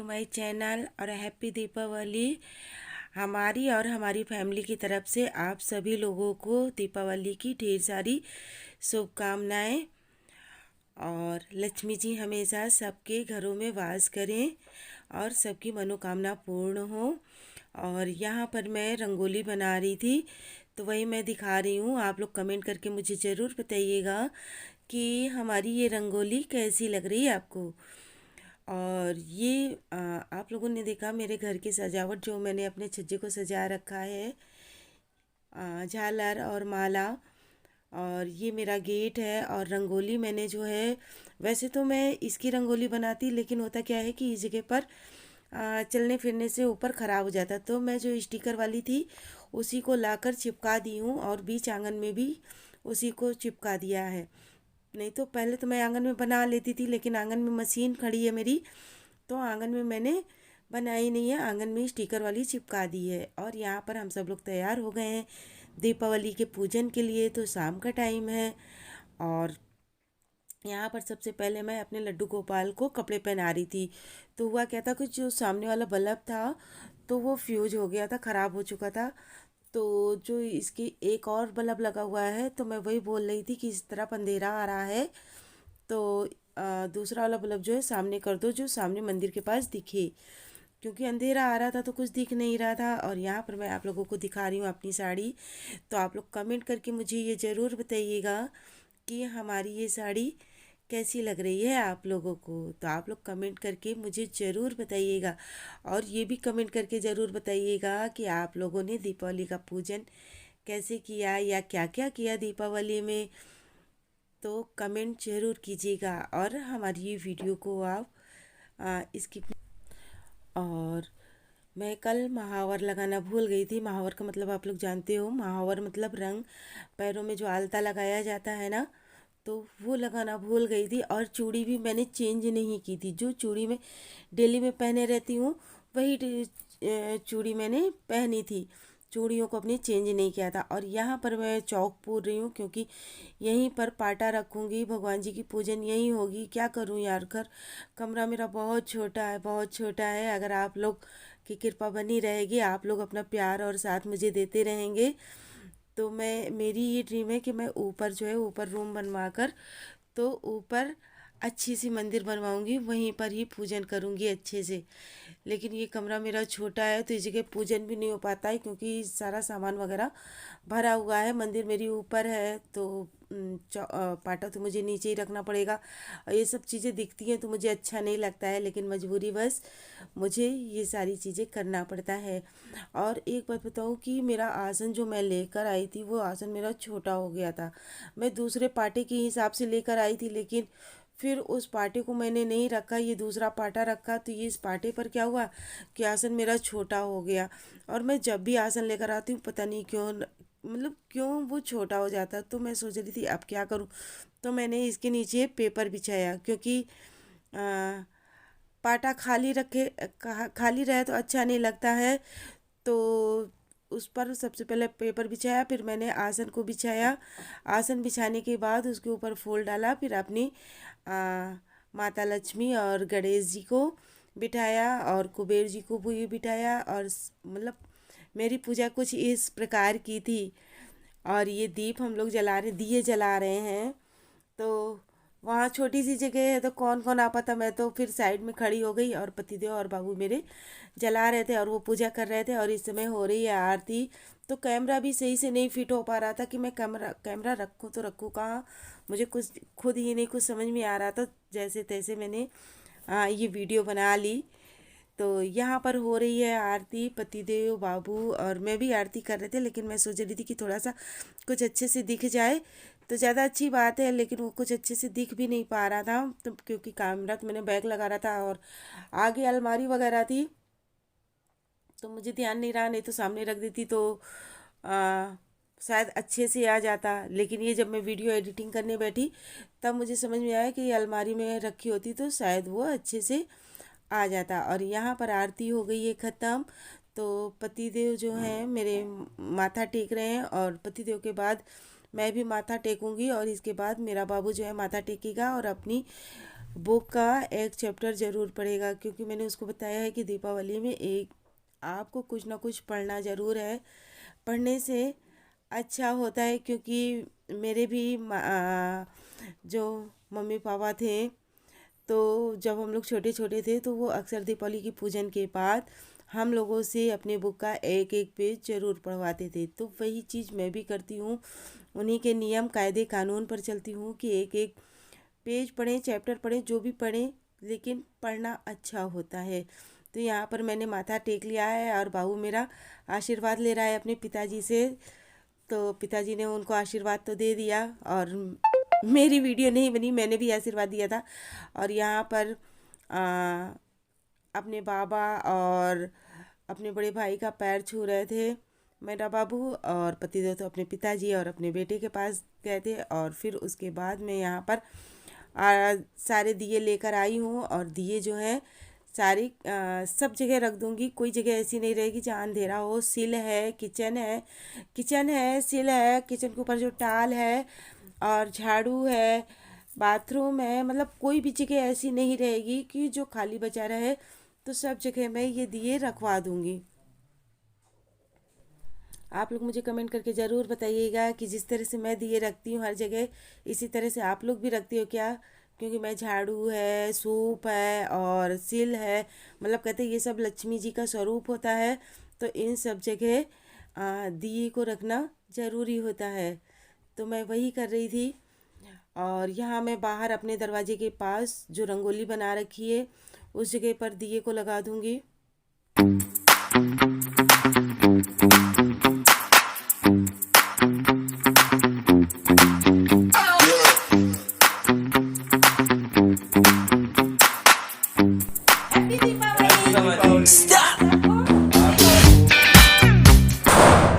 My channel और happy Deepawali. हमारी और हमारी फैमिली की तरफ से आप सभी लोगों को दीपावली की ढेर सारी शुभकामनाएं। और लक्ष्मी जी हमेशा सबके घरों में वास करें और सबकी मनोकामना पूर्ण हो। और यहाँ पर मैं रंगोली बना रही थी तो वही मैं दिखा रही हूँ। आप लोग कमेंट करके मुझे ज़रूर बताइएगा कि हमारी ये रंगोली कैसी लग रही है आपको। और ये आप लोगों ने देखा मेरे घर की सजावट, जो मैंने अपने छज्जे को सजा रखा है झालर और माला। और ये मेरा गेट है और रंगोली मैंने जो है, वैसे तो मैं इसकी रंगोली बनाती, लेकिन होता क्या है कि इस जगह पर चलने फिरने से ऊपर ख़राब हो जाता, तो मैं जो स्टिकर वाली थी उसी को लाकर चिपका दी हूँ और बीच आंगन में भी उसी को चिपका दिया है। नहीं तो पहले तो मैं आंगन में बना लेती थी, लेकिन आंगन में मशीन खड़ी है मेरी, तो आंगन में मैंने बनाई नहीं है, आंगन में स्टिकर वाली चिपका दी है। और यहाँ पर हम सब लोग तैयार हो गए हैं दीपावली के पूजन के लिए। तो शाम का टाइम है और यहाँ पर सबसे पहले मैं अपने लड्डू गोपाल को कपड़े पहना रही थी। तो हुआ क्या था कि जो सामने वाला बल्ब था तो वो फ्यूज हो गया था, ख़राब हो चुका था। तो जो इसकी एक और बल्ब लगा हुआ है, तो मैं वही बोल रही थी कि इस तरफ अंधेरा आ रहा है, तो दूसरा वाला बल्ब जो है सामने कर दो, जो सामने मंदिर के पास दिखे, क्योंकि अंधेरा आ रहा था तो कुछ दिख नहीं रहा था। और यहाँ पर मैं आप लोगों को दिखा रही हूँ अपनी साड़ी। तो आप लोग कमेंट करके मुझे ये ज़रूर बताइएगा कि हमारी ये साड़ी कैसी लग रही है आप लोगों को। तो आप लोग कमेंट करके मुझे ज़रूर बताइएगा। और ये भी कमेंट करके ज़रूर बताइएगा कि आप लोगों ने दीपावली का पूजन कैसे किया या क्या क्या किया दीपावली में। तो कमेंट ज़रूर कीजिएगा और हमारी ये वीडियो को आप स्किप। और मैं कल महावर लगाना भूल गई थी। महावर का मतलब आप लोग जानते हो, महावर मतलब रंग, पैरों में जो आलता लगाया जाता है ना, तो वो लगाना भूल गई थी। और चूड़ी भी मैंने चेंज नहीं की थी, जो चूड़ी मैं डेली में पहने रहती हूँ वही चूड़ी मैंने पहनी थी, चूड़ियों को अपनी चेंज नहीं किया था। और यहाँ पर मैं चौक पूर रही हूँ, क्योंकि यहीं पर पाटा रखूँगी, भगवान जी की पूजन यहीं होगी। क्या करूँ यार, घर कमरा मेरा बहुत छोटा है, बहुत छोटा है। अगर आप लोग की कृपा बनी रहेगी, आप लोग अपना प्यार और साथ मुझे देते रहेंगे, तो मैं, मेरी ये ड्रीम है कि मैं ऊपर जो है, ऊपर रूम बनवा कर, तो ऊपर अच्छी सी मंदिर बनवाऊंगी, वहीं पर ही पूजन करूंगी अच्छे से। लेकिन ये कमरा मेरा छोटा है तो इस जगह पूजन भी नहीं हो पाता है, क्योंकि सारा सामान वगैरह भरा हुआ है। मंदिर मेरी ऊपर है तो पाटा तो मुझे नीचे ही रखना पड़ेगा। और ये सब चीज़ें दिखती हैं तो मुझे अच्छा नहीं लगता है, लेकिन मजबूरी बस मुझे ये सारी चीज़ें करना पड़ता है। और एक बात बताऊँ कि मेरा आसन जो मैं लेकर आई थी, वो आसन मेरा छोटा हो गया था। मैं दूसरे पाटे के हिसाब से लेकर आई थी, लेकिन फिर उस पाटे को मैंने नहीं रखा, ये दूसरा पाटा रखा, तो ये इस पाटे पर क्या हुआ कि आसन मेरा छोटा हो गया। और मैं जब भी आसन लेकर आती हूँ, पता नहीं क्यों, मतलब क्यों वो छोटा हो जाता। तो मैं सोच रही थी अब क्या करूँ, तो मैंने इसके नीचे पेपर बिछाया, क्योंकि आ, पाटा खाली रखे, खाली रहे तो अच्छा नहीं लगता है। तो उस पर सबसे पहले पेपर बिछाया, फिर मैंने आसन को बिछाया। आसन बिछाने के बाद उसके ऊपर फूल डाला, फिर अपनी माता लक्ष्मी और गणेश जी को बिठाया और कुबेर जी को भी बिठाया। और मतलब मेरी पूजा कुछ इस प्रकार की थी। और ये दीप हम लोग जला रहे, दिए जला रहे हैं। तो वहाँ छोटी सी जगह है तो कौन कौन आ पाता, मैं तो फिर साइड में खड़ी हो गई और पतिदेव और बाबू मेरे जला रहे थे और वो पूजा कर रहे थे। और इस समय हो रही है आरती। तो कैमरा भी सही से नहीं फिट हो पा रहा था कि मैं कैमरा कैमरा रखूँ तो रखूँ कहाँ, मुझे कुछ खुद ही नहीं कुछ समझ में आ रहा था। जैसे तैसे मैंने ये वीडियो बना ली। तो यहाँ पर हो रही है आरती, पतिदेव बाबू और मैं भी आरती कर रहे थे, लेकिन मैं सोच रही थी कि थोड़ा सा कुछ अच्छे से दिख जाए तो ज़्यादा अच्छी बात है, लेकिन वो कुछ अच्छे से दिख भी नहीं पा रहा था। तो क्योंकि कैमरा तो मैंने बैग लगा रहा था और आगे अलमारी वगैरह थी, तो मुझे ध्यान नहीं रहा, नहीं तो सामने रख देती तो आ, शायद अच्छे से आ जाता। लेकिन ये जब मैं वीडियो एडिटिंग करने बैठी तब मुझे समझ में आया कि ये अलमारी में रखी होती तो शायद वो अच्छे से आ जाता। और यहाँ पर आरती हो गई है ख़त्म। तो पतिदेव जो हैं मेरे माथा टेक रहे हैं, और पतिदेव के बाद मैं भी माथा टेकूंगी, और इसके बाद मेरा बाबू जो है माथा टेकेगा और अपनी बुक का एक चैप्टर ज़रूर पढ़ेगा, क्योंकि मैंने उसको बताया है कि दीपावली में एक आपको कुछ ना कुछ पढ़ना ज़रूर है। पढ़ने से अच्छा होता है, क्योंकि मेरे भी जो मम्मी पापा थे, तो जब हम लोग छोटे छोटे थे तो वो अक्सर दीपावली की पूजन के बाद हम लोगों से अपने बुक का एक एक पेज ज़रूर पढ़वाते थे। तो वही चीज़ मैं भी करती हूँ, उन्हीं के नियम कायदे कानून पर चलती हूँ कि एक एक पेज पढ़ें, चैप्टर पढ़ें, जो भी पढ़ें, लेकिन पढ़ना अच्छा होता है। तो यहाँ पर मैंने माथा टेक लिया है और बाबू मेरा आशीर्वाद ले रहा है अपने पिताजी से। तो पिताजी ने उनको आशीर्वाद तो दे दिया, और मेरी वीडियो नहीं बनी, मैंने भी आशीर्वाद दिया था। और यहाँ पर आ, अपने बाबा और अपने बड़े भाई का पैर छू रहे थे मेरा बाबू, और पतिदेव तो अपने पिताजी और अपने बेटे के पास गए थे। और फिर उसके बाद मैं यहाँ पर सारे दिए लेकर आई हूँ, और दिए जो हैं सारी सब जगह रख दूँगी। कोई जगह ऐसी नहीं रहेगी जहाँ अंधेरा हो। सिल है, किचन है, सिल है, किचन के ऊपर जो टाल है, और झाड़ू है, बाथरूम है, मतलब कोई भी जगह ऐसी नहीं रहेगी कि जो खाली बचा रहे। तो सब जगह मैं ये दिए रखवा दूँगी। आप लोग मुझे कमेंट करके ज़रूर बताइएगा कि जिस तरह से मैं दिए रखती हूँ हर जगह, इसी तरह से आप लोग भी रखती हो क्या? क्योंकि मैं झाड़ू है, सूप है और सिल है, मतलब कहते हैं ये सब लक्ष्मी जी का स्वरूप होता है। तो इन सब जगह दिए को रखना ज़रूरी होता है। तो मैं वही कर रही थी। और यहाँ मैं बाहर अपने दरवाजे के पास जो रंगोली बना रखी है, उस जगह पर दिए को लगा दूँगी। हैप्पी दीपावली।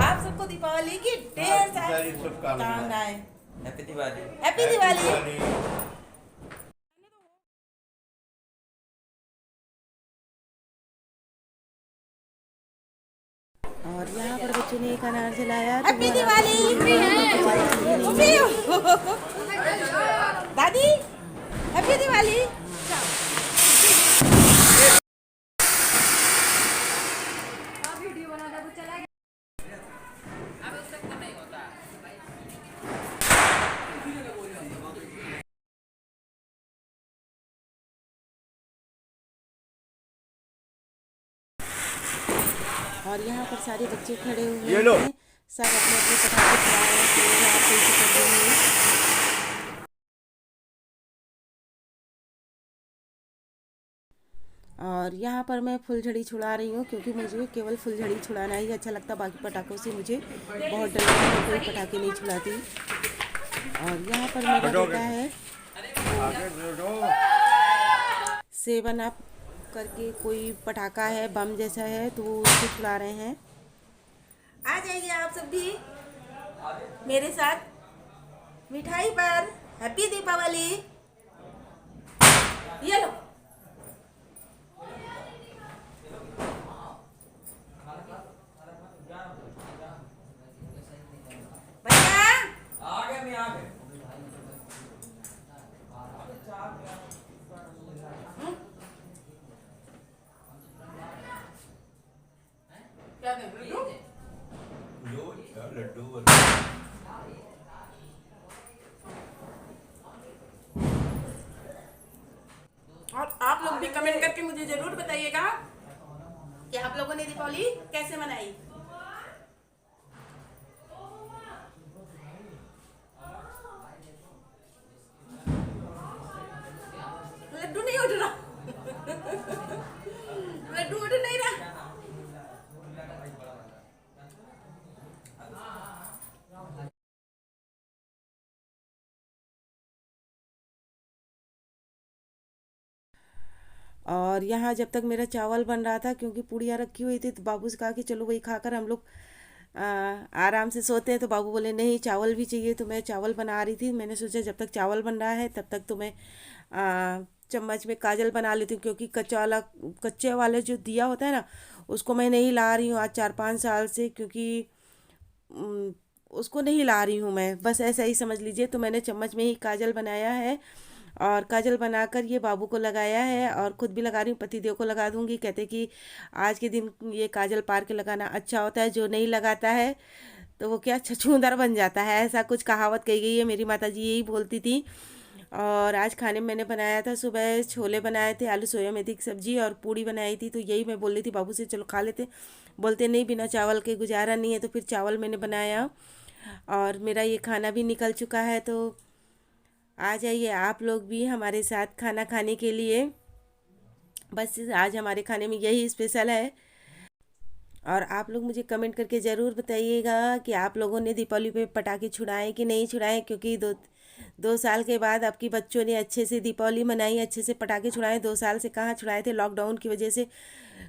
आप सबको दीपावली की ढेर सारी शुभकामनाएं। हैप्पी दिवाली। हैप्पी दिवाली। और यहाँ पर बच्चों ने एक अनार जलाया, तो हैप्पी दिवाली दादी, हैप्पी दिवाली। और यहाँ पर सारे बच्चे खड़े हुए हैं, सब अपने अपने पटाखे चला रहे हैं। तो यहाँ पे इसे कर देंगे। और यहाँ पर मैं फुलझड़ी छुड़ा रही हूँ, क्योंकि मुझे केवल फुलझड़ी छुड़ाना ही अच्छा लगता, बाकी पटाखों से मुझे बहुत डर लगता है, कोई पटाखे नहीं छुड़ाती। और यहाँ पर मेरा बेटा है, सेवन अप करके कोई पटाखा है, बम जैसा है, तो वो उसको छुड़ा रहे हैं। आ जाइए आप सब भी मेरे साथ मिठाई पर। हैप्पी दीपावली। ये लो। भैया आ गए, मैं आ गए। क्या कर रहे हो? लड्डू और आप लोग भी कमेंट करके मुझे जरूर बताइएगा कि आप लोगों ने दीपावली कैसे मनाई। लड्डू नहीं उठ रहा। लड्डू उठ नहीं रहा। और यहाँ जब तक मेरा चावल बन रहा था, क्योंकि पूड़ियाँ रखी हुई थी, तो बाबू से कहा कि चलो वही खाकर हम लोग आराम से सोते हैं। तो बाबू बोले नहीं, चावल भी चाहिए। तो मैं चावल बना रही थी। मैंने सोचा जब तक चावल बन रहा है तब तक तो मैं चम्मच में काजल बना लेती हूँ, क्योंकि कच्चे वाले जो दिया होता है ना, उसको मैं नहीं ला रही हूँ आज 4-5 साल से, क्योंकि उम, उसको नहीं ला रही हूँ मैं, बस ऐसा ही समझ लीजिए। तो मैंने चम्मच में ही काजल बनाया है। और काजल बनाकर ये बाबू को लगाया है और खुद भी लगा रही हूँ, पतिदेव को लगा दूंगी। कहते कि आज के दिन ये काजल पार के लगाना अच्छा होता है, जो नहीं लगाता है तो वो क्या छछूंदर बन जाता है, ऐसा कुछ कहावत कही गई है। मेरी माता जी यही बोलती थी। और आज खाने में मैंने बनाया था, सुबह छोले बनाए थे, आलू सोया मेथी की सब्जी और पूड़ी बनाई थी। तो यही मैं बोल रही थी बाबू से चलो खा लेते, बोलते नहीं बिना चावल के गुजारा नहीं है, तो फिर चावल मैंने बनाया और मेरा ये खाना भी निकल चुका है। तो आ जाइए आप लोग भी हमारे साथ खाना खाने के लिए। बस आज हमारे खाने में यही स्पेशल है। और आप लोग मुझे कमेंट करके ज़रूर बताइएगा कि आप लोगों ने दीपावली पे पटाखे छुड़ाए कि नहीं छुड़ाए, क्योंकि 2 साल के बाद आपकी बच्चों ने अच्छे से दीपावली मनाई, अच्छे से पटाखे छुड़ाए। 2 साल से कहाँ छुड़ाए थे, लॉकडाउन की वजह से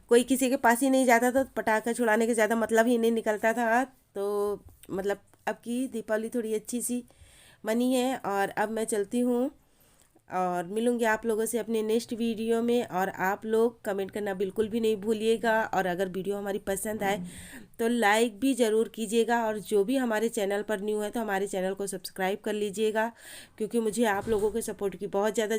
कोई किसी के पास ही नहीं जाता था, तो पटाखा छुड़ाने के ज़्यादा मतलब ही नहीं निकलता था। तो मतलब अब की दीपावली थोड़ी अच्छी सी मनी है। और अब मैं चलती हूँ और मिलूंगी आप लोगों से अपने नेक्स्ट वीडियो में। और आप लोग कमेंट करना बिल्कुल भी नहीं भूलिएगा। और अगर वीडियो हमारी पसंद आए तो लाइक भी ज़रूर कीजिएगा। और जो भी हमारे चैनल पर न्यू है तो हमारे चैनल को सब्सक्राइब कर लीजिएगा, क्योंकि मुझे आप लोगों के सपोर्ट की बहुत ज़्यादा